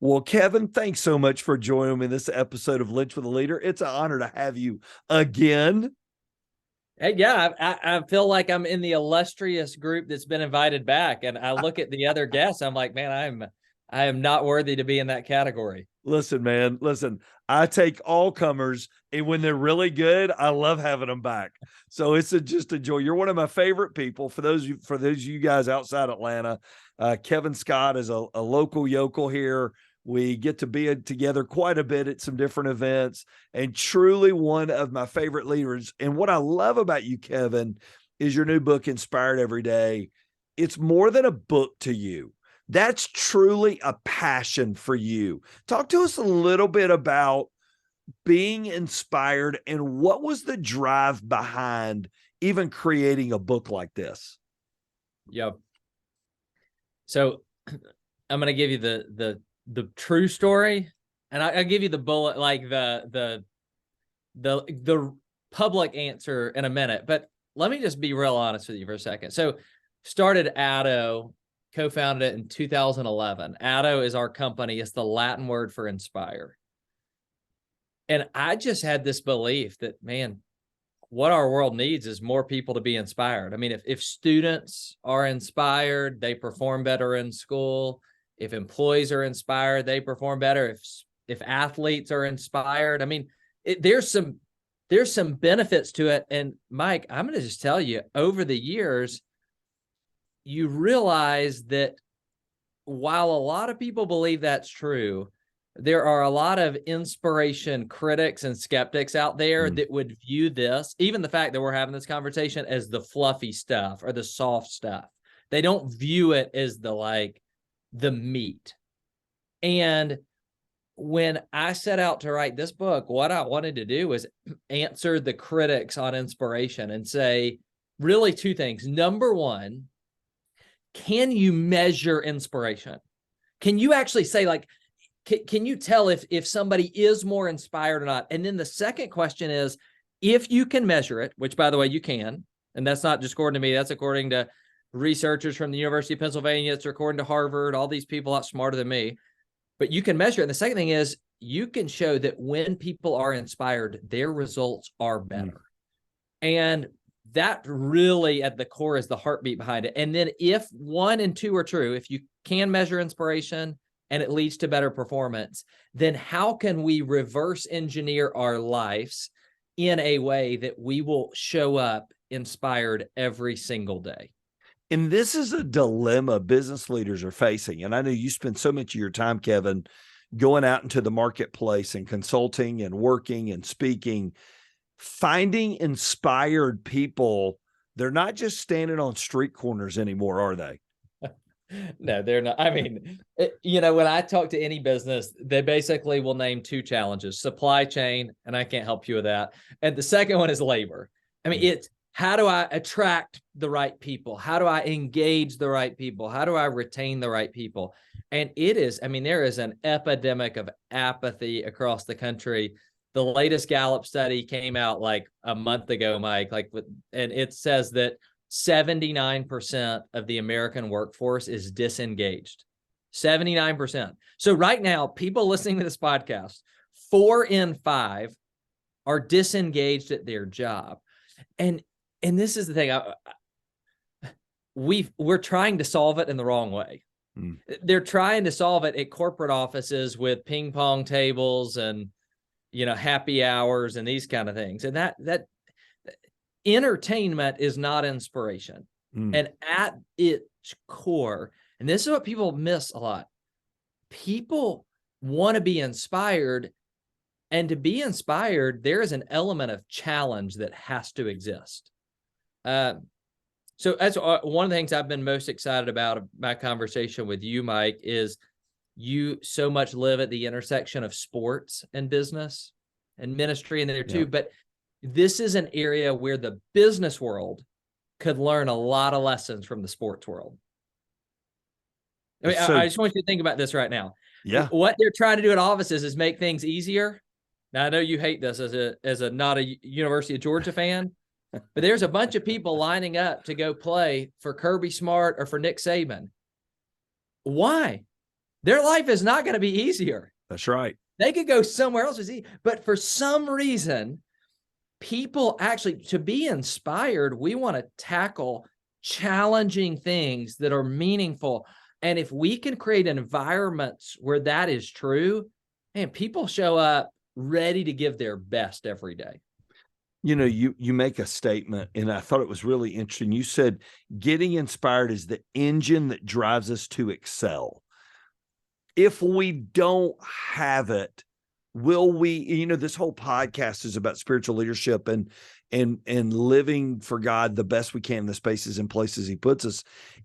Well, Kevin, thanks so much for joining me in this episode of Linch with a Leader. It's an honor to have you again. Hey, yeah, I feel like I'm in the illustrious group that's been invited back, and I look at the other guests. I'm like, man, I am not worthy to be in that category. Listen, man, listen, I take all comers, and when they're really good, I love having them back. So it's just a joy. You're one of my favorite people. For those of you guys outside Atlanta, Kevin Scott is a local yokel here. We get to be together quite a bit at some different events, and truly one of my favorite leaders. And what I love about you, Kevin, is your new book, Inspired Every Day. It's more than a book to you. That's truly a passion for you. Talk to us a little bit about being inspired and what was the drive behind even creating a book like this? Yep. So I'm going to give you the true story, and I'll give you the bullet, like the public answer in a minute. But let me just be real honest with you for a second. So started ADDO, co-founded it in 2011. ADDO is our company. It's the Latin word for inspire. And I just had this belief that, man, what our world needs is more people to be inspired. I mean, if students are inspired, they perform better in school. If employees are inspired, they perform better. If athletes are inspired, I mean, there's some benefits to it. And Mike, I'm going to just tell you, over the years, you realize that while a lot of people believe that's true, there are a lot of inspiration critics and skeptics out there that would view this, even the fact that we're having this conversation, as the fluffy stuff or the soft stuff. They don't view it as the meat. And when I set out to write this book, what I wanted to do was answer the critics on inspiration and say really two things. Number one, can you measure inspiration? Can you actually say, like, can you tell if somebody is more inspired or not? And then the second question is, if you can measure it, which, by the way, you can, and that's not just according to me, that's according to researchers from the University of Pennsylvania, it's according to Harvard, all these people a lot smarter than me, but you can measure it. And the second thing is, you can show that when people are inspired, their results are better. And that really at the core is the heartbeat behind it. And then if 1 and 2 are true, if you can measure inspiration and it leads to better performance, then how can we reverse engineer our lives in a way that we will show up inspired every single day? And this is a dilemma business leaders are facing. And I know you spend so much of your time, Kevin, going out into the marketplace and consulting and working and speaking, finding inspired people. They're not just standing on street corners anymore, are they? No, they're not. I mean, when I talk to any business, they basically will name 2 challenges: supply chain, and I can't help you with that. And the second one is labor. I mean, it's how do I attract the right people? How do I engage the right people? How do I retain the right people? And it is, I mean, there is an epidemic of apathy across the country. The latest Gallup study came out like a month ago, Mike, and it says that 79% of the American workforce is disengaged. 79%. So right now, people listening to this podcast, 4 in 5 are disengaged at their job. And this is the thing, we're trying to solve it in the wrong way. They're trying to solve it at corporate offices with ping pong tables and happy hours and these kind of things. And that entertainment is not inspiration. And at its core, and this is what people miss a lot, people want to be inspired. And to be inspired, there is an element of challenge that has to exist. So that's one of the things I've been most excited about my conversation with you, Mike, is you so much live at the intersection of sports and business and ministry in there too. But this is an area where the business world could learn a lot of lessons from the sports world. I mean, I just want you to think about this right now. Yeah. What they're trying to do at offices is make things easier. Now, I know you hate this as a not a University of Georgia fan, but there's a bunch of people lining up to go play for Kirby Smart or for Nick Saban. Why? their life is not going to be easier. That's right. They could go somewhere else, but for some reason, people actually, to be inspired, we want to tackle challenging things that are meaningful. And if we can create environments where that is true, man, people show up ready to give their best every day. You know, you make a statement, and I thought it was really interesting. You said getting inspired is the engine that drives us to excel. If we don't have it, will we, you know, this whole podcast is about spiritual leadership and living for God the best we can in the spaces and places he puts us.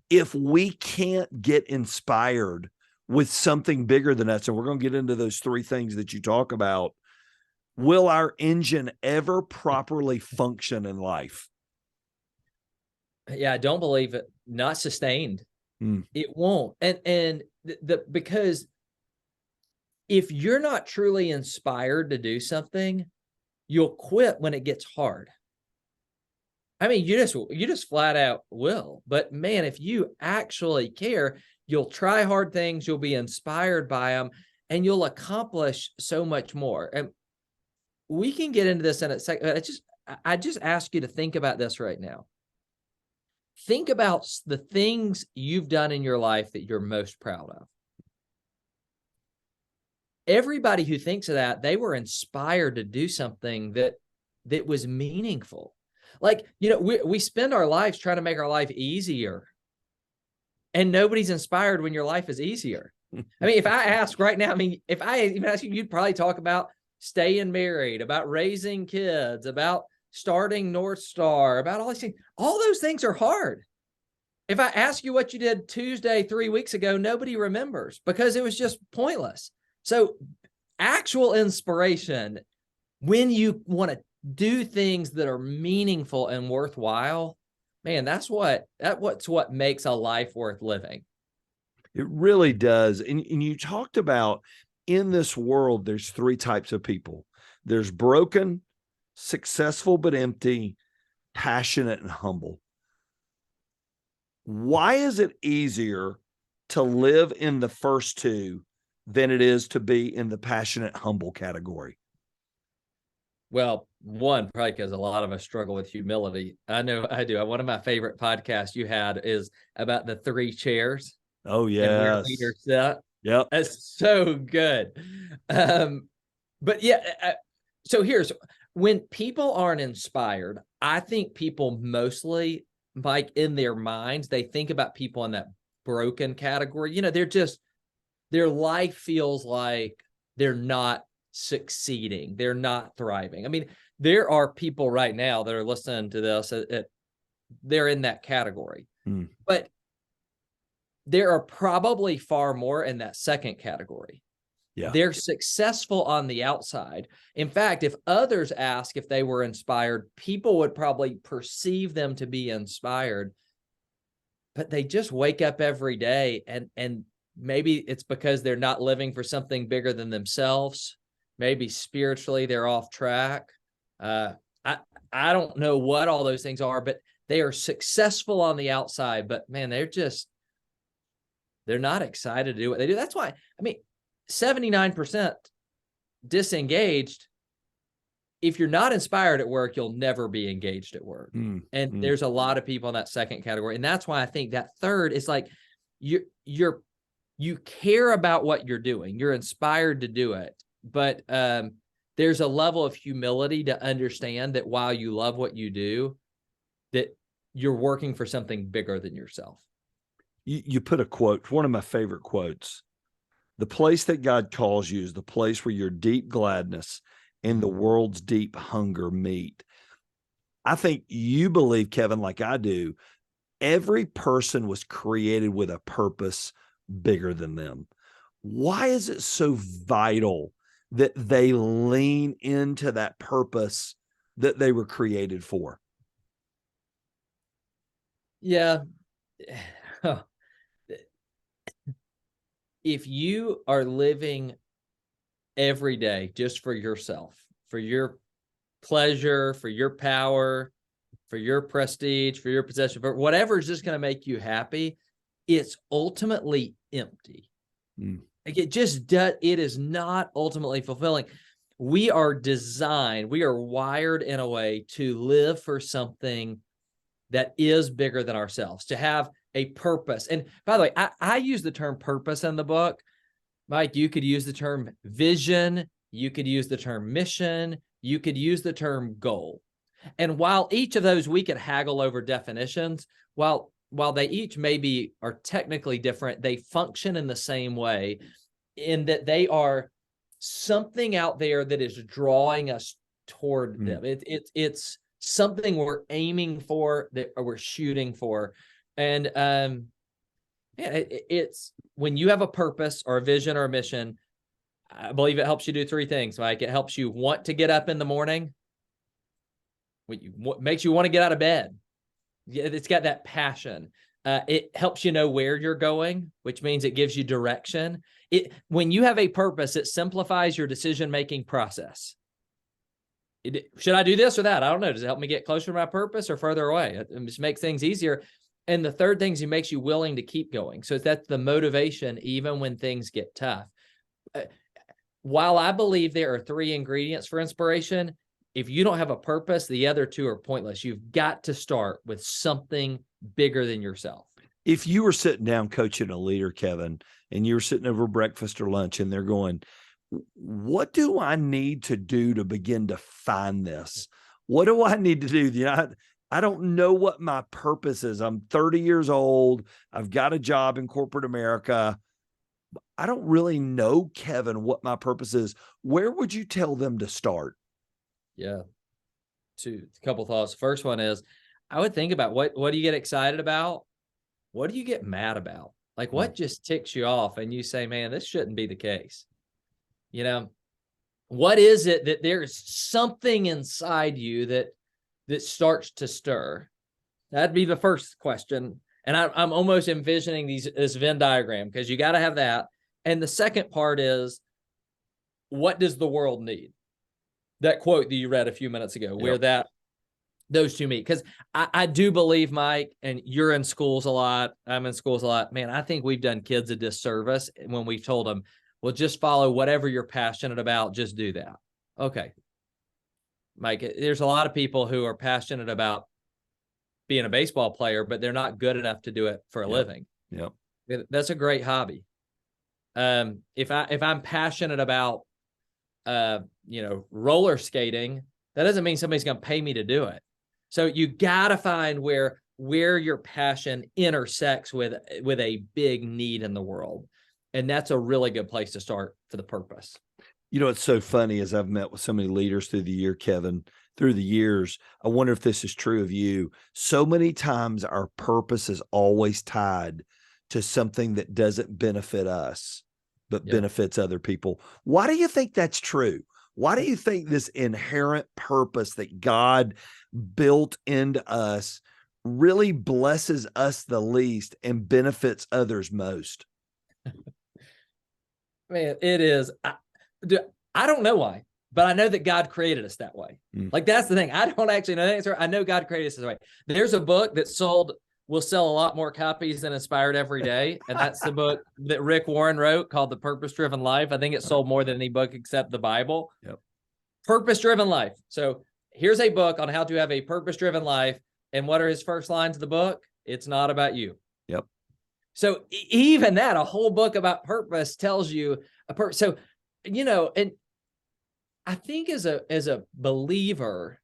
If we can't get inspired with something bigger than us, and we're going to get into those three things that you talk about, will our engine ever properly function in life? Yeah, I don't believe it. Not sustained. It won't. And because if you're not truly inspired to do something, you'll quit when it gets hard. I mean, you just flat out will. But man, if you actually care, you'll try hard things, you'll be inspired by them, and you'll accomplish so much more. And we can get into this in a second. I just ask you to think about this right now. Think about the things you've done in your life that you're most proud of. Everybody who thinks of that, they were inspired to do something that was meaningful. Like, you know, we spend our lives trying to make our life easier, and nobody's inspired when your life is easier. I mean, if I ask right now, I mean, if I even ask you, you'd probably talk about staying married, about raising kids, about starting North Star, about all these things. All those things are hard. If I ask you what you did Tuesday 3 weeks ago, nobody remembers because it was just pointless. So actual inspiration, when you want to do things that are meaningful and worthwhile, man, that's what makes a life worth living. It really does. And you talked about, in this world, there's three types of people. There's broken, successful but empty, passionate and humble. Why is it easier to live in the first two than it is to be in the passionate, humble category? Well, one, probably because a lot of us struggle with humility. I know I do. One of my favorite podcasts you had is about the three chairs. Oh, yeah. And where leaders sit. Yep. That's so good. But yeah, so here's, when people aren't inspired, I think people mostly, like in their minds, they think about people in that broken category. You know, their life feels like they're not succeeding. They're not thriving. I mean, there are people right now that are listening to this, they're in that category. But there are probably far more in that second category. Yeah. They're successful on the outside. In fact, if others ask if they were inspired, people would probably perceive them to be inspired, but they just wake up every day and maybe it's because they're not living for something bigger than themselves. Maybe spiritually they're off track. I don't know what all those things are, but they are successful on the outside, but man, they're not excited to do what they do. That's why, I mean, 79% disengaged. If you're not inspired at work, you'll never be engaged at work. There's a lot of people in that second category. And that's why I think that third is like, you care about what you're doing. You're inspired to do it. But there's a level of humility to understand that while you love what you do, that you're working for something bigger than yourself. You put a quote, one of my favorite quotes: the place that God calls you is the place where your deep gladness and the world's deep hunger meet. I think you believe, Kevin, like I do, every person was created with a purpose bigger than them. Why is it so vital that they lean into that purpose that they were created for? Yeah. If you are living every day just for yourself, for your pleasure, for your power, for your prestige, for your possession, for whatever is just going to make you happy, it's ultimately empty. Like it just does, it is not ultimately fulfilling. We are designed, we are wired in a way to live for something that is bigger than ourselves, to have a purpose. And by the way, I use the term purpose in the book. Mike, you could use the term vision, you could use the term mission, you could use the term goal. And while each of those we could haggle over definitions, while they each maybe are technically different, they function in the same way in that they are something out there that is drawing us toward them. It's something we're aiming for, that we're shooting for. And it's when you have a purpose or a vision or a mission, I believe it helps you do three things, Mike. It helps you want to get up in the morning. What makes you want to get out of bed. It's got that passion. It helps you know where you're going, which means it gives you direction. When you have a purpose, it simplifies your decision-making process. Should I do this or that? I don't know. Does it help me get closer to my purpose or further away? It just makes things easier. And the third thing is it makes you willing to keep going. So that's the motivation, even when things get tough. While I believe there are three ingredients for inspiration, if you don't have a purpose, the other two are pointless. You've got to start with something bigger than yourself. If you were sitting down coaching a leader, Kevin, and you were sitting over breakfast or lunch and they're going, what do I need to do to begin to find this? What do I need to do? You know, I don't know what my purpose is. I'm 30 years old. I've got a job in corporate America. I don't really know, Kevin, what my purpose is. Where would you tell them to start? Yeah. A couple thoughts. First one is, I would think about what do you get excited about? What do you get mad about? Like what just ticks you off and you say, man, this shouldn't be the case. You know, what is it that there's something inside you that starts to stir? That'd be the first question. And I'm almost envisioning this Venn diagram, because you got to have that. And the second part is, what does the world need? That quote that you read a few minutes ago, where those two meet. Because I do believe, Mike, and you're in schools a lot, I'm in schools a lot, man, I think we've done kids a disservice when we've told them, well, just follow whatever you're passionate about, just do that. Okay. Mike, there's a lot of people who are passionate about being a baseball player, but they're not good enough to do it for a living. Yep. That's a great hobby. If I'm passionate about, roller skating, that doesn't mean somebody's going to pay me to do it. So you got to find where your passion intersects with a big need in the world. And that's a really good place to start for the purpose. You know, it's so funny, as I've met with so many leaders through the year, Kevin, through the years, I wonder if this is true of you. So many times our purpose is always tied to something that doesn't benefit us, but benefits other people. Why do you think that's true? Why do you think this inherent purpose that God built into us really blesses us the least and benefits others most? Man, it is. I don't know why, but I know that God created us that way. Like, that's the thing. I don't actually know the answer. I know God created us that way. There's a book that will sell a lot more copies than Inspired every day. And that's the book that Rick Warren wrote called The Purpose-Driven Life. I think it sold more than any book except the Bible. Yep. Purpose-Driven Life. So here's a book on how to have a purpose-driven life. And what are his first lines of the book? It's not about you. Yep. So even that, a whole book about purpose tells you a purpose. So, and I think as a believer,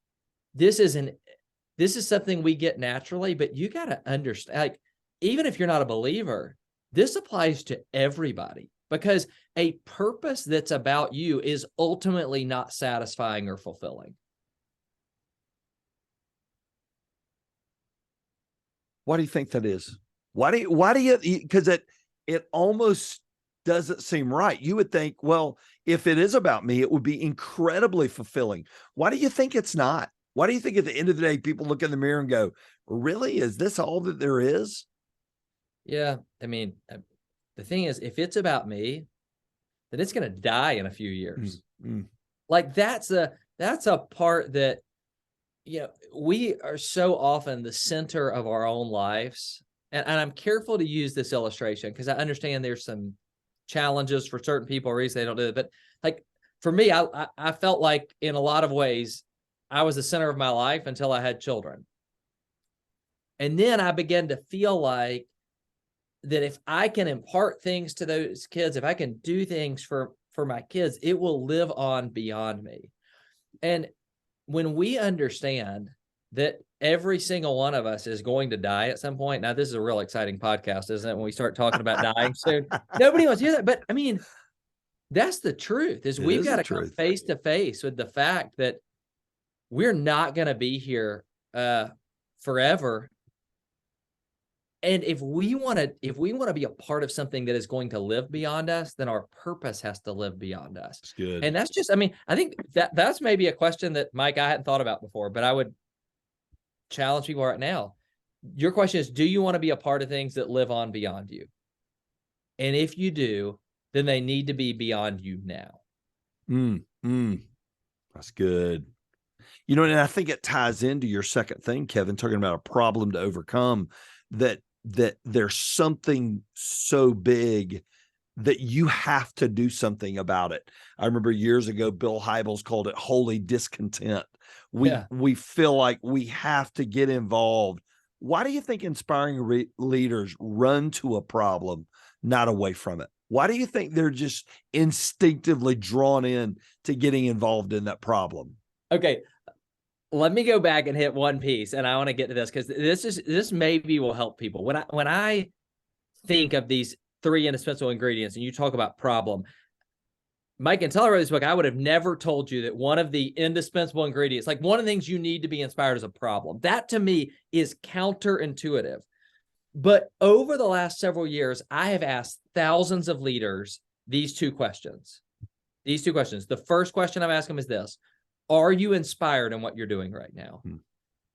this is something we get naturally, but you got to understand, like, even if you're not a believer, this applies to everybody, because a purpose that's about you is ultimately not satisfying or fulfilling. Why do you think that is? Why do you, because it almost doesn't seem right. You would think, well, if it is about me, it would be incredibly fulfilling. Why do you think it's not? Why do you think at the end of the day, people look in the mirror and go, really, is this all that there is? Yeah. I mean, the thing is, if it's about me, then it's going to die in a few years. Like that's a part that, we are so often the center of our own lives. And I'm careful to use this illustration because I understand there's some challenges for certain people, reasons they don't do it. But like for me, I felt like in a lot of ways, I was the center of my life until I had children. And then I began to feel like that if I can impart things to those kids, if I can do things for my kids, it will live on beyond me. And when we understand that every single one of us is going to die at some point. Now, this is a real exciting podcast, isn't it? When we start talking about dying soon, nobody wants to hear that. But I mean, that's the truth, is we've got to come face to face with the fact that we're not going to be here forever. And if we want to be a part of something that is going to live beyond us, then our purpose has to live beyond us. That's good. And that's just, I mean, I think that's maybe a question that, Mike, I hadn't thought about before, but I would challenge people right now. Your question is, do you want to be a part of things that live on beyond you? And if you do, then they need to be beyond you now. That's good. You know, and I think it ties into your second thing, Kevin, talking about a problem to overcome, that there's something so big that you have to do something about it. I remember years ago, Bill Hybels called it holy discontent. We feel like we have to get involved. Why do you think inspiring leaders run to a problem, not away from it? Why do you think they're just instinctively drawn in to getting involved in that problem? Okay. Let me go back and hit one piece, and I want to get to this because this maybe will help people. When I think of these 3 indispensable ingredients, and you talk about problem, Mike, until I wrote this book, I would have never told you that one of the indispensable ingredients, like one of the things you need to be inspired, is a problem. That to me is counterintuitive. But over the last several years, I have asked thousands of leaders these 2 questions. The first question I'm asking them is this: are you inspired in what you're doing right now?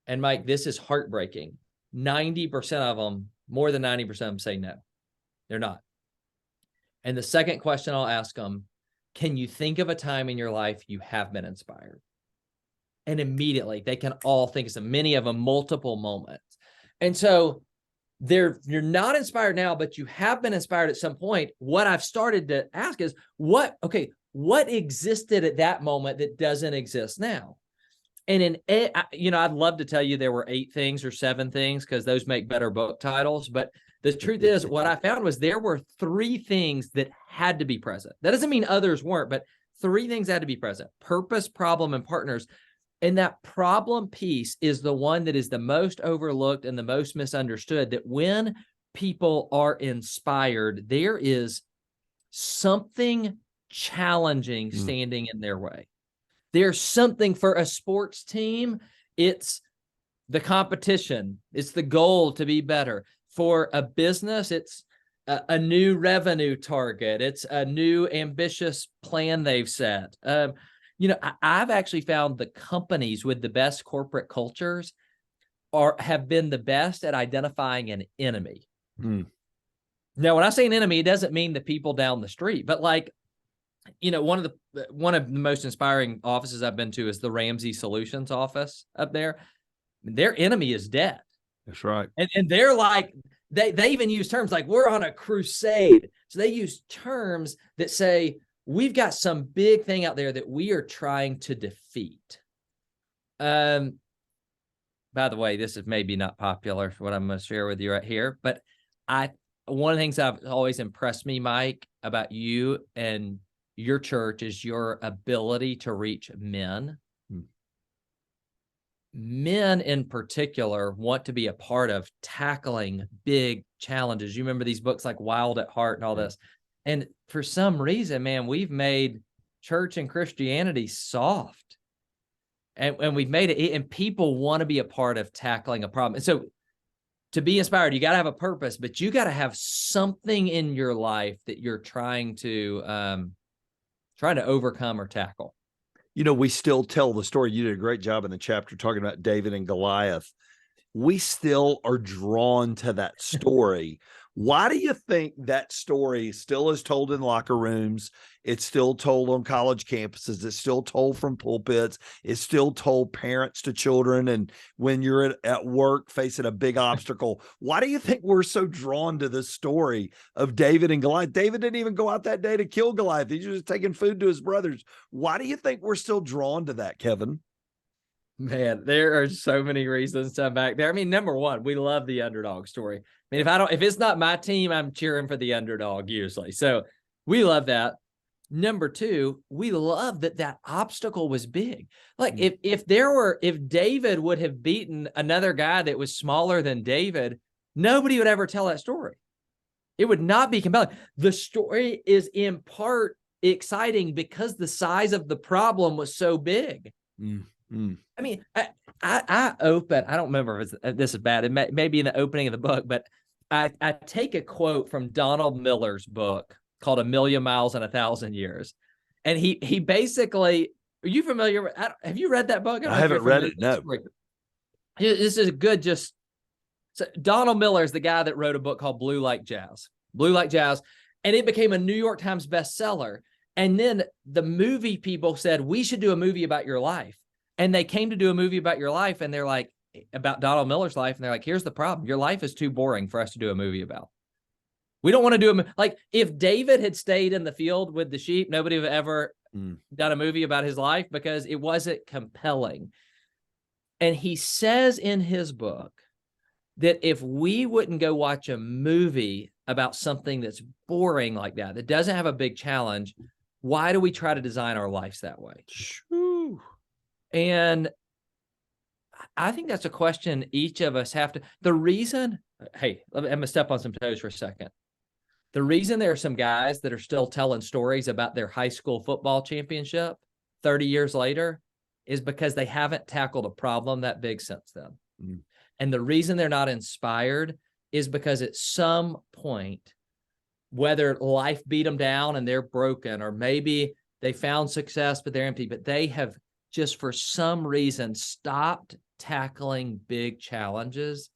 And Mike, this is heartbreaking. 90% of them, more than 90% of them, say no, they're not. And the second question I'll ask them: can you think of a time in your life you have been inspired? And immediately they can all think of some, many of them, multiple moments. And so you're not inspired now, but you have been inspired at some point. What I've started to ask is, what existed at that moment that doesn't exist now? And I'd love to tell you there were 8 things or 7 things, because those make better book titles. But the truth is, what I found was there were 3 things that had to be present. That doesn't mean others weren't, but 3 things had to be present: purpose, problem, and partners. And that problem piece is the one that is the most overlooked and the most misunderstood, that when people are inspired, there is something challenging standing in their way. There's something for a sports team. It's the competition. It's the goal to be better. For a business, it's a new revenue target. It's a new ambitious plan they've set. I've actually found the companies with the best corporate cultures have been the best at identifying an enemy. Now, when I say an enemy, it doesn't mean the people down the street, but like, one of the most inspiring offices I've been to is the Ramsey Solutions office up there. Their enemy is debt. That's right. And they're like, they even use terms like, we're on a crusade. So they use terms that say, we've got some big thing out there that we are trying to defeat. By the way, this is maybe not popular for what I'm going to share with you right here, but one of the things I've always impressed me, Mike, about you and your church is your ability to reach men. Men in particular want to be a part of tackling big challenges. You remember these books like Wild at Heart and all this. And for some reason, man, we've made church and Christianity soft. And we've made it, and people want to be a part of tackling a problem. And so to be inspired, you got to have a purpose, but you got to have something in your life that you're trying to overcome or tackle. We still tell the story. You did a great job in the chapter talking about David and Goliath. We still are drawn to that story. Why do you think that story still is told in locker rooms? It's still told on college campuses. It's still told from pulpits. It's still told parents to children. And when you're at work facing a big obstacle, why do you think we're so drawn to this story of David and Goliath? David didn't even go out that day to kill Goliath. He's just taking food to his brothers. Why do you think we're still drawn to that, Kevin? Man, there are so many reasons to back there. I mean, number one, we love the underdog story. I mean, if it's not my team, I'm cheering for the underdog usually. So we love that. Number two, we love that obstacle was big. Like if David would have beaten another guy that was smaller than David, nobody would ever tell that story. It would not be compelling. The story is in part exciting because the size of the problem was so big. I mean, I open, I don't remember if this is bad. It may be in the opening of the book, but I take a quote from Donald Miller's book called A Million Miles in 1,000 Years. And he basically, are you familiar? Have you read that book? I haven't read it. No. This is a good, so Donald Miller is the guy that wrote a book called Blue Like Jazz. And it became a New York Times bestseller. And then the movie people said, we should do a movie about your life. And they came to do a movie about your life, and they're like, about Donald Miller's life. And they're like, here's the problem. Your life is too boring for us to do a movie about. We don't want to do like, if David had stayed in the field with the sheep, nobody would have ever done a movie about his life because it wasn't compelling. And he says in his book that if we wouldn't go watch a movie about something that's boring like that doesn't have a big challenge, why do we try to design our lives that way? And I think that's a question each of us have to. The reason, I'm going to step on some toes for a second. The reason there are some guys that are still telling stories about their high school football championship 30 years later is because they haven't tackled a problem that big since then. And the reason they're not inspired is because at some point, whether life beat them down and they're broken, or maybe they found success, but they're empty, but they have just for some reason stopped tackling big challenges.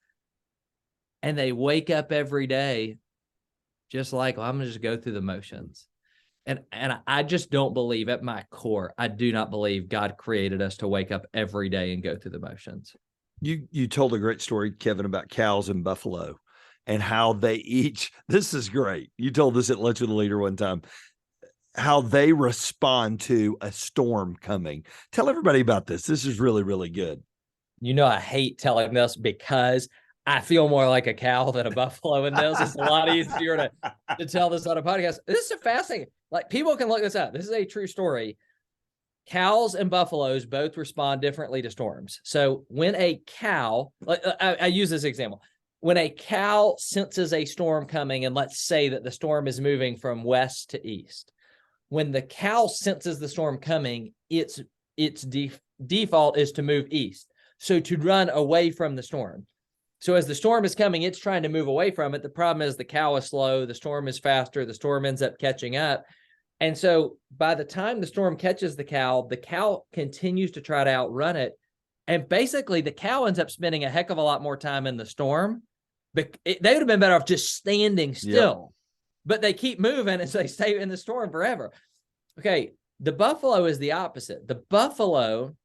And they wake up every day just like, well, I'm going to just go through the motions. And I just don't believe, at my core, I do not believe God created us to wake up every day and go through the motions. You told a great story, Kevin, about cows in Buffalo and how they each, this is great. You told this at Lunch with the Leader one time, how they respond to a storm coming. Tell everybody about this. This is really, really good. You know, I hate telling this because I feel more like a cow than a buffalo in this. It's a lot easier to tell this on a podcast. This is fascinating. Like, people can look this up. This is a true story. Cows and buffaloes both respond differently to storms. So when a cow, I use this example, when a cow senses a storm coming, and let's say that the storm is moving from west to east, when the cow senses the storm coming, its default is to move east. So to run away from the storm. So as the storm is coming, it's trying to move away from it. The problem is the cow is slow. The storm is faster. The storm ends up catching up. And so by the time the storm catches the cow continues to try to outrun it. And basically the cow ends up spending a heck of a lot more time in the storm. But they would have been better off just standing still. Yep. But they keep moving, and so they stay in the storm forever. Okay, the buffalo is the opposite. The buffalo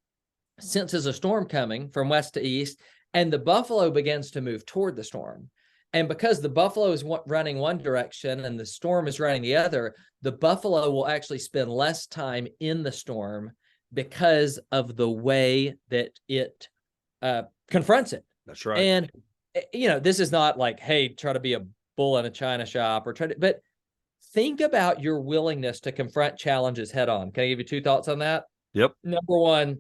senses a storm coming from west to east, and the buffalo begins to move toward the storm. And because the buffalo is running one direction and the storm is running the other, the buffalo will actually spend less time in the storm because of the way that it confronts it. That's right. And, you know, this is not like, hey, try to be a bull in a china shop or but think about your willingness to confront challenges head on. Can I give you two thoughts on that? Yep. Number one,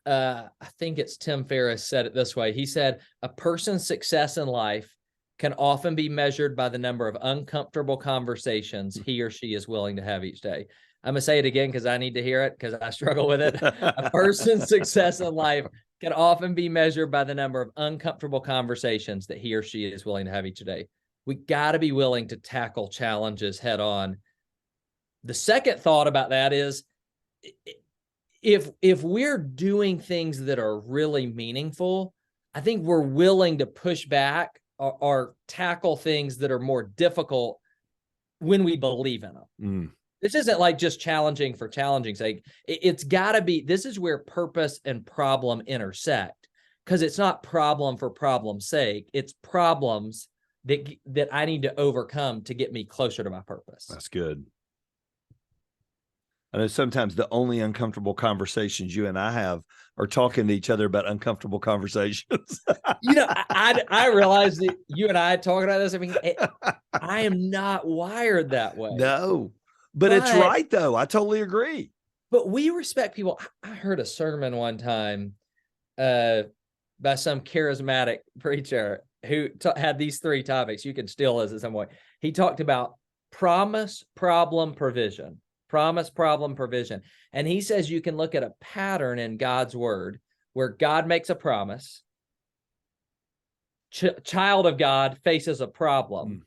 I think it's Tim Ferriss said it this way. He said, a person's success in life can often be measured by the number of uncomfortable conversations he or she is willing to have each day. I'm going to say it again because I need to hear it because I struggle with it. A person's success in life can often be measured by the number of uncomfortable conversations that he or she is willing to have each day. We got to be willing to tackle challenges head on. The second thought about that is, if we're doing things that are really meaningful, I think we're willing to push back or tackle things that are more difficult when we believe in them. Mm. This isn't like just challenging for challenging's sake. It's got to be, this is where purpose and problem intersect, because it's not problem for problem's sake. It's problems that I need to overcome to get me closer to my purpose. That's good. I know sometimes the only uncomfortable conversations you and I have are talking to each other about uncomfortable conversations. I realize that you and I talking about this. I mean, I am not wired that way. No, but it's right though. I totally agree. But we respect people. I heard a sermon one time by some charismatic preacher who had these 3 topics. You can steal this at some point. He talked about promise, problem, provision. Promise, problem, provision. And he says you can look at a pattern in God's word where God makes a promise. Child of God faces a problem.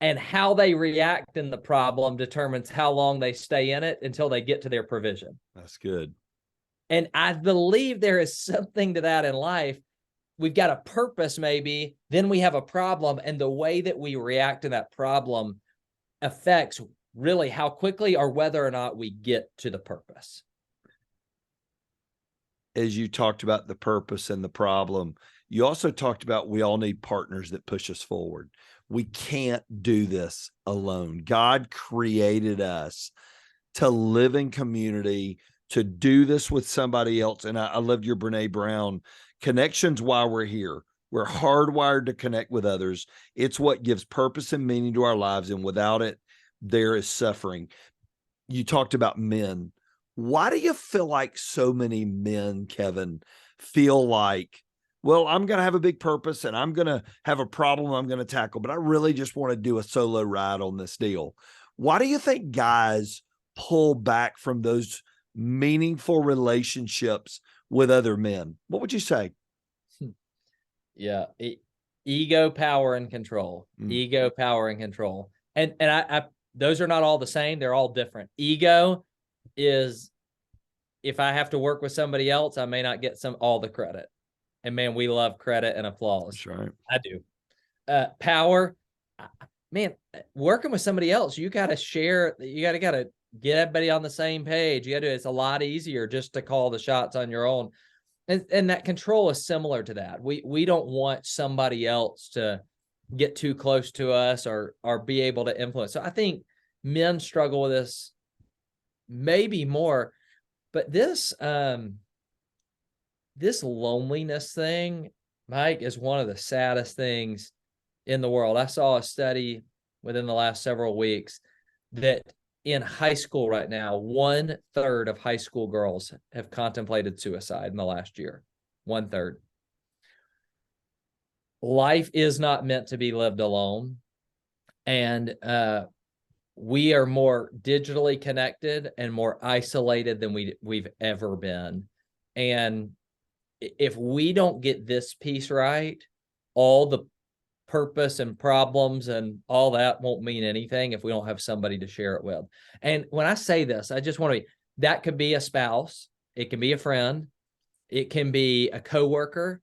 And how they react in the problem determines how long they stay in it until they get to their provision. That's good. And I believe there is something to that in life. We've got a purpose, maybe, then we have a problem, and the way that we react to that problem affects really how quickly or whether or not we get to the purpose. As you talked about the purpose and the problem, you also talked about we all need partners that push us forward. We can't do this alone. God created us to live in community, to do this with somebody else. And I loved your Brene Brown, connections while we're here. We're hardwired to connect with others. It's what gives purpose and meaning to our lives. And without it, there is suffering. You talked about men. Why do you feel like so many men, Kevin, feel like, well, I'm going to have a big purpose and I'm going to have a problem I'm going to tackle, but I really just want to do a solo ride on this deal? Why do you think guys pull back from those meaningful relationships with other men? What would you say? Yeah. Ego, power, and control. Ego, power, and control. And I those are not all the same. They're all different. Ego is, if I have to work with somebody else, I may not get all the credit. And man, we love credit and applause. That's right. I do. Power, man, working with somebody else, you got to share. You got to get everybody on the same page. It's a lot easier just to call the shots on your own. And that control is similar to that. We don't want somebody else to get too close to us or be able to influence. So I think men struggle with this maybe more, but this loneliness thing, Mike, is one of the saddest things in the world. I saw a study within the last several weeks that in high school right now, 1/3 of high school girls have contemplated suicide in the last year. 1/3. Life is not meant to be lived alone. And we are more digitally connected and more isolated than we've ever been. And if we don't get this piece right, all the purpose and problems and all that won't mean anything if we don't have somebody to share it with. And when I say this, I just want to that could be a spouse, it can be a friend, it can be a coworker,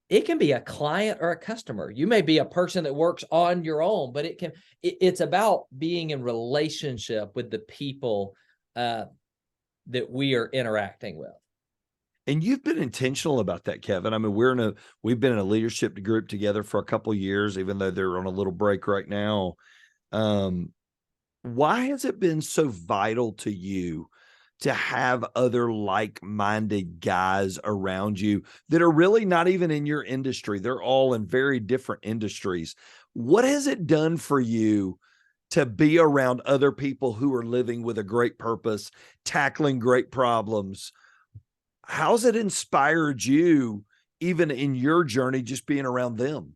it can be a client or a customer. You may be a person that works on your own, but it's about being in relationship with the people that we are interacting with. And you've been intentional about that, Kevin. I mean, we've been in a leadership group together for a couple of years, even though they're on a little break right now. Why has it been so vital to you to have other like-minded guys around you that are really not even in your industry? They're all in very different industries. What has it done for you to be around other people who are living with a great purpose, tackling great problems? How's it inspired you, even in your journey, just being around them?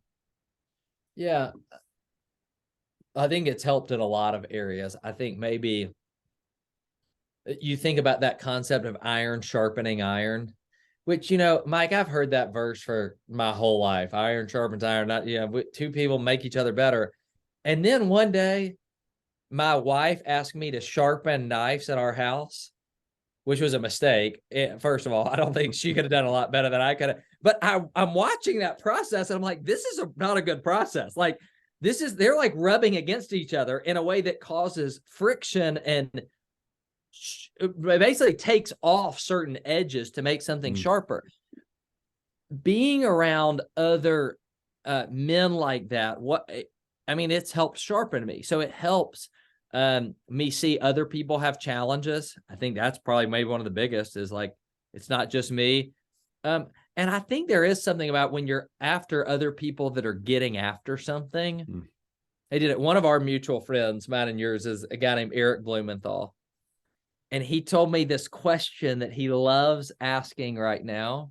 Yeah, I think it's helped in a lot of areas. I think maybe you think about that concept of iron sharpening iron, which, Mike, I've heard that verse for my whole life. Iron sharpens iron. Two people make each other better. And then one day, my wife asked me to sharpen knives at our house. which was a mistake. First of all, I don't think she could have done a lot better than I could have. But I'm watching that process and I'm like, this is not a good process. Like they're like rubbing against each other in a way that causes friction and basically takes off certain edges to make something sharper. Being around other men like that, it's helped sharpen me. So it helps me see other people have challenges. I think that's probably maybe one of the biggest is like, it's not just me. And I think there is something about when you're after other people that are getting after something. They did it. One of our mutual friends, mine and yours, is a guy named Eric Blumenthal. And he told me this question that he loves asking right now.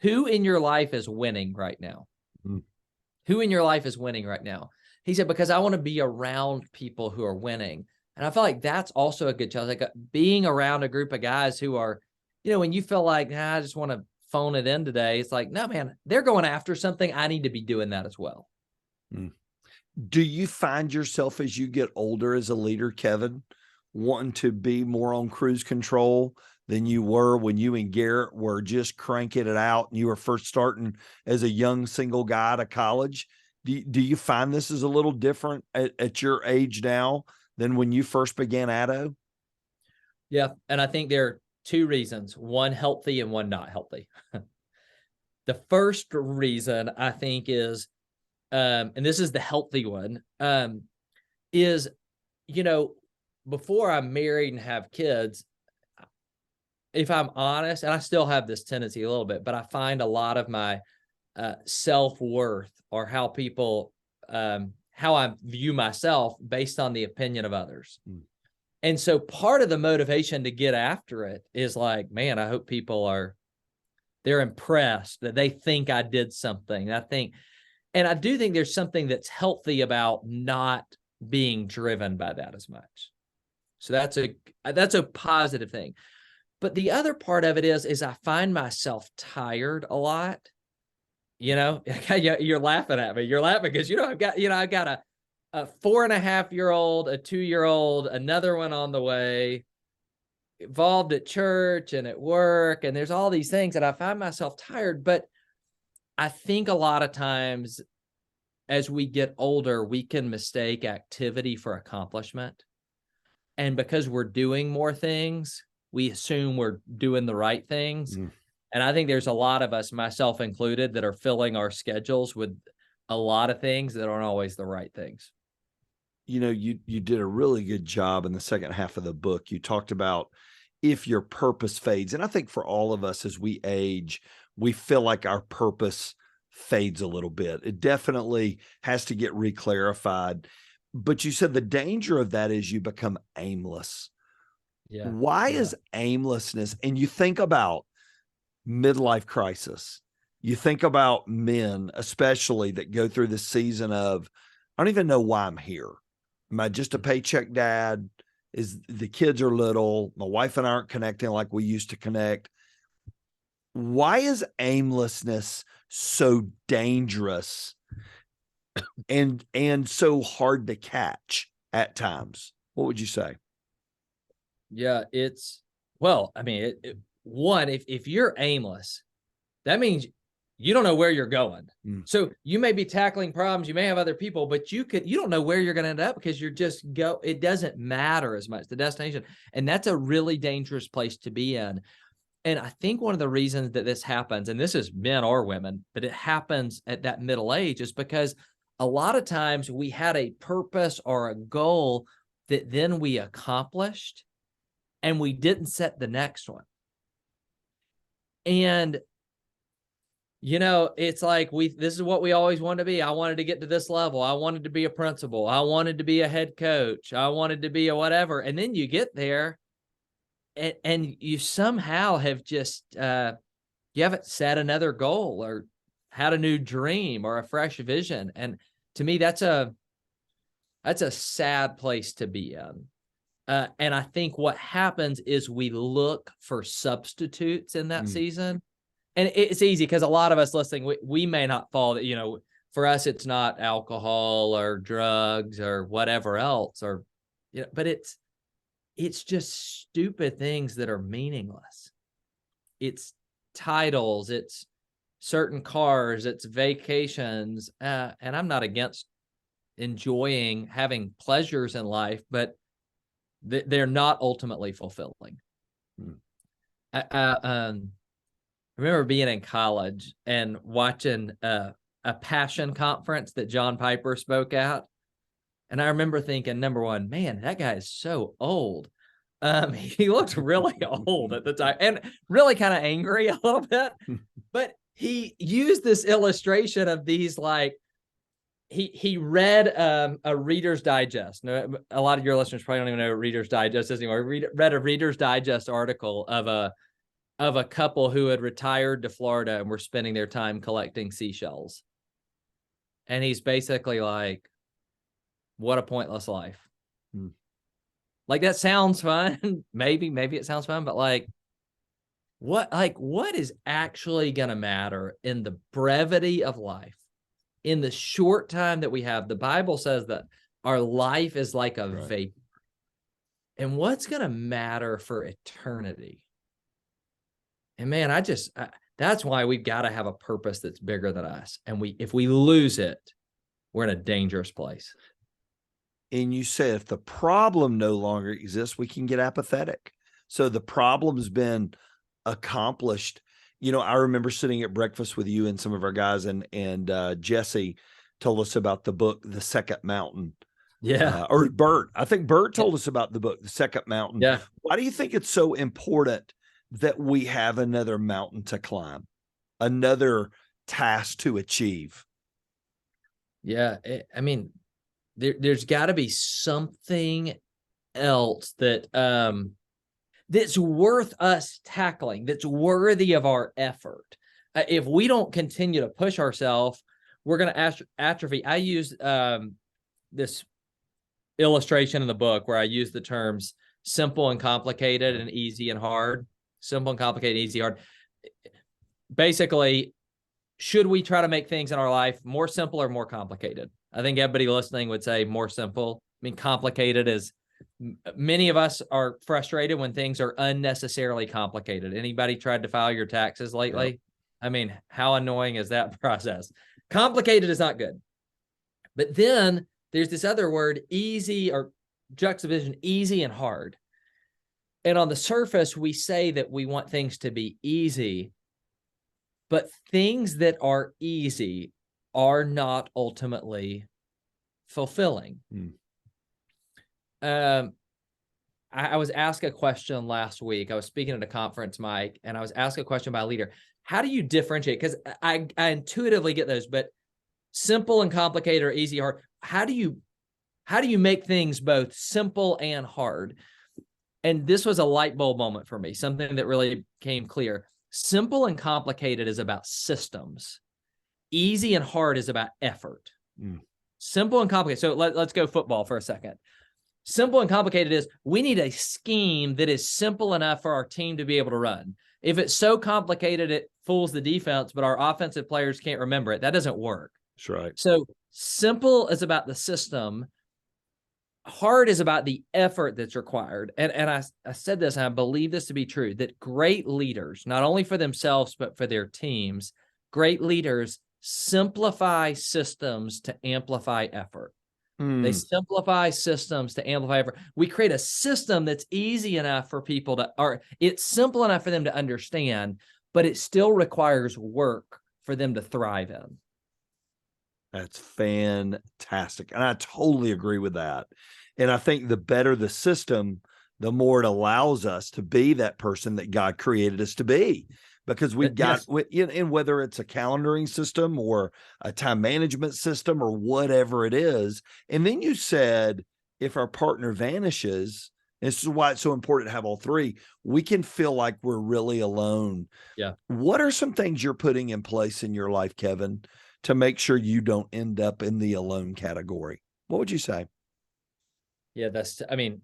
Who in your life is winning right now? Who in your life is winning right now? He said, because I want to be around people who are winning. And I feel like that's also a good challenge. Like being around a group of guys who are, when you feel like, I just want to phone it in today. It's like, no, man, they're going after something. I need to be doing that as well. Do you find yourself as you get older as a leader, Kevin, wanting to be more on cruise control than you were when you and Garrett were just cranking it out and you were first starting as a young single guy out of college? Do you find this is a little different at your age now than when you first began ADDO? Yeah. And I think there are two reasons, one healthy and one not healthy. The first reason I think is, and this is the healthy one, is, before I'm married and have kids, if I'm honest, and I still have this tendency a little bit, but I find a lot of my self-worth or how people, how I view myself based on the opinion of others. And so part of the motivation to get after it is like, man, I hope people they're impressed that they think I did something. And I do think there's something that's healthy about not being driven by that as much. So that's a positive thing. But the other part of it is I find myself tired a lot. You're laughing at me. You're laughing because, I've got a 4.5-year-old, a 2-year-old, another one on the way, involved at church and at work. And there's all these things that I find myself tired. But I think a lot of times as we get older, we can mistake activity for accomplishment. And because we're doing more things, we assume we're doing the right things. And I think there's a lot of us, myself included, that are filling our schedules with a lot of things that aren't always the right things. You did a really good job in the second half of the book. You talked about if your purpose fades. And I think for all of us as we age, we feel like our purpose fades a little bit. It definitely has to get reclarified. But you said the danger of that is you become aimless. Yeah. Why is aimlessness? And you think about midlife crisis. You think about men, especially that go through the season of, I don't even know why I'm here. Am I just a paycheck dad? Is the kids are little? My wife and I aren't connecting like we used to connect. Why is aimlessness so dangerous and so hard to catch at times? What would you say? Yeah, if you're aimless, that means you don't know where you're going. So you may be tackling problems, you may have other people, but you don't know where you're going to end up because it doesn't matter as much, the destination. And that's a really dangerous place to be in. And I think one of the reasons that this happens, and this is men or women, but it happens at that middle age, is because a lot of times we had a purpose or a goal that then we accomplished and we didn't set the next one. And it's like this is what we always wanted to be. I wanted to get to this level. I wanted to be a principal. I wanted to be a head coach. I wanted to be a whatever. And then you get there and you somehow have just, you haven't set another goal or had a new dream or a fresh vision. And to me, that's a sad place to be in. And I think what happens is we look for substitutes in that season. And it's easy because a lot of us listening, we may not fall that, for us, it's not alcohol or drugs or whatever else, but it's just stupid things that are meaningless. It's titles, it's certain cars, it's vacations. And I'm not against enjoying having pleasures in life, but they're not ultimately fulfilling. I remember being in college and watching a passion conference that John Piper spoke at. And I remember thinking, number one, man, that guy is so old. He looked really old at the time and really kind of angry a little bit. But he used this illustration of these, like, he read a Reader's Digest. A lot of your listeners probably don't even know what Reader's Digest is anymore. Read a Reader's Digest article of a couple who had retired to Florida and were spending their time collecting seashells. And he's basically like, what a pointless life. Like, that sounds fun. maybe it sounds fun, but what is actually going to matter in the brevity of life, in the short time that we have? The Bible says that our life is like a vapor. And what's going to matter for eternity? And man, that's why we've got to have a purpose that's bigger than us. And if we lose it, we're in a dangerous place. And you said if the problem no longer exists, we can get apathetic. So the problem's been accomplished. You know, I remember sitting at breakfast with you and some of our guys, and Jesse told us about the book, The Second Mountain. Yeah. Or Bert. I think Bert told us about the book, The Second Mountain. Yeah. Why do you think it's so important that we have another mountain to climb, another task to achieve? Yeah. I mean, there's got to be something else that that's worth us tackling, that's worthy of our effort. If we don't continue to push ourselves, we're going to atrophy. I use this illustration in the book where I use the terms simple and complicated and easy and hard. Simple and complicated, easy, hard. Basically, should we try to make things in our life more simple or more complicated? I think everybody listening would say more simple. I mean, complicated is, many of us are frustrated when things are unnecessarily complicated. Anybody tried to file your taxes lately? Yep. I mean, how annoying is that process? Complicated is not good. But then there's this other word, easy, or juxtaposition, easy and hard. And on the surface, we say that we want things to be easy, but things that are easy are not ultimately fulfilling. I was asked a question last week. I was speaking at a conference, Mike, and I was asked a question by a leader. How do you differentiate? Because I intuitively get those, but simple and complicated or easy, hard. How do you make things both simple and hard? And this was a light bulb moment for me, something that really became clear. Simple and complicated is about systems. Easy and hard is about effort. Simple and complicated. So let's go football for a second. Simple and complicated is we need a scheme that is simple enough for our team to be able to run. If it's so complicated, it fools the defense, but our offensive players can't remember it. That doesn't work. That's right. So simple is about the system. Hard is about the effort that's required. And I said this, and I believe this to be true, that great leaders, not only for themselves, but for their teams, great leaders simplify systems to amplify effort. They simplify systems to amplify effort. We create a system that's easy enough for people to, or it's simple enough for them to understand, but it still requires work for them to thrive in. That's fantastic. And I totally agree with that. And I think the better the system, the more it allows us to be that person that God created us to be. Because we've got, and whether it's a calendaring system or a time management system or whatever it is. And then you said, if our partner vanishes, and this is why it's so important to have all three, we can feel like we're really alone. Yeah. What are some things you're putting in place in your life, Kevin, to make sure you don't end up in the alone category? What would you say? Yeah,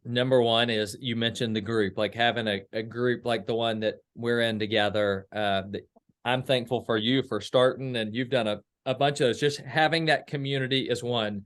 number one is, you mentioned the group, like having a group like the one that we're in together. I'm thankful for you for starting, and you've done a bunch of those. Just having that community is one.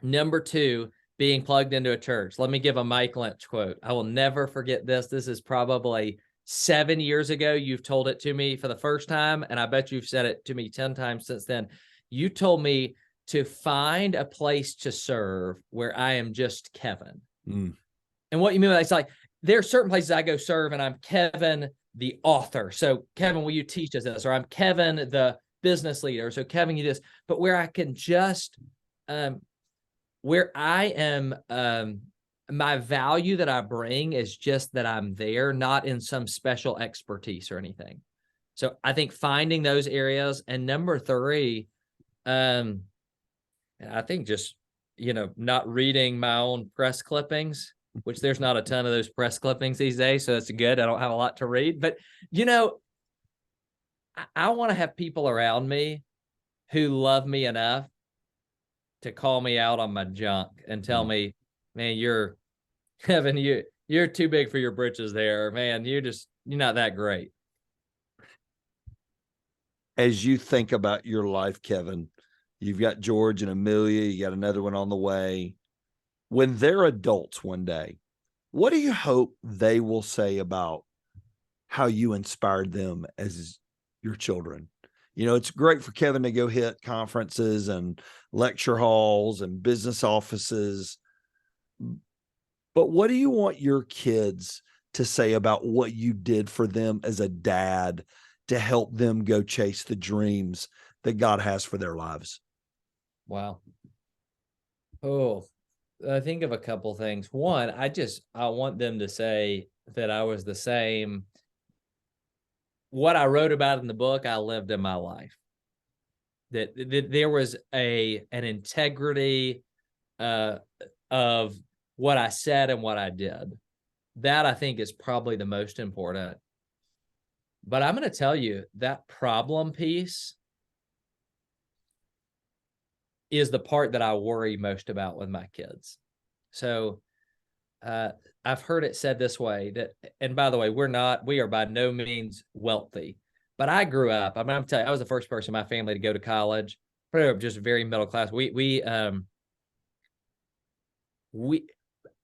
Number two, being plugged into a church. Let me give a Mike Linch quote. I will never forget this. This is probably 7 years ago. You've told it to me for the first time, and I bet you've said it to me 10 times since then. You told me to find a place to serve where I am just Kevin. And what you mean by that, it's like, there are certain places I go serve and I'm Kevin, the author. So Kevin, will you teach us this? Or I'm Kevin, the business leader. So Kevin, you this, but where I can just, where I am, my value that I bring is just that I'm there, not in some special expertise or anything. So I think finding those areas. And number 3, I think just, not reading my own press clippings, which there's not a ton of those press clippings these days. So that's good. I don't have a lot to read, but I want to have people around me who love me enough to call me out on my junk and tell me, man, Kevin, you're too big for your britches there, man. You're not that great. As you think about your life, Kevin, you've got George and Amelia, you got another one on the way. When they're adults one day, what do you hope they will say about how you inspired them as your children? It's great for Kevin to go hit conferences and lecture halls and business offices. But what do you want your kids to say about what you did for them as a dad to help them go chase the dreams that God has for their lives? Wow. Oh, I think of a couple things. One, I want them to say that I was the same. What I wrote about in the book, I lived in my life. That there was an integrity of what I said and what I did. That I think is probably the most important. But I'm going to tell you that problem piece is the part that I worry most about with my kids. So I've heard it said this way that, and by the way, we are by no means wealthy, but I grew up, I'm telling you, I was the first person in my family to go to college, just very middle class.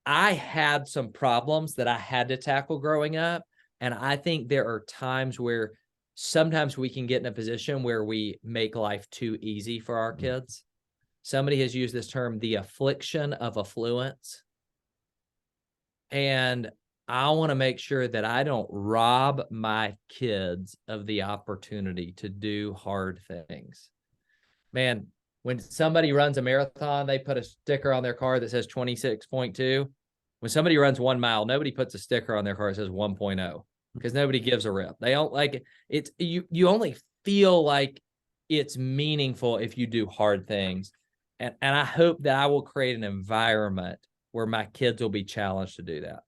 I had some problems that I had to tackle growing up. And I think there are times where sometimes we can get in a position where we make life too easy for our kids. Somebody has used this term, the affliction of affluence. And I want to make sure that I don't rob my kids of the opportunity to do hard things. Man, when somebody runs a marathon, they put a sticker on their car that says 26.2. When somebody runs 1 mile, nobody puts a sticker on their car that says 1.0 because nobody gives a rip. They don't like it. It's you only feel like it's meaningful if you do hard things. And I hope that I will create an environment where my kids will be challenged to do that.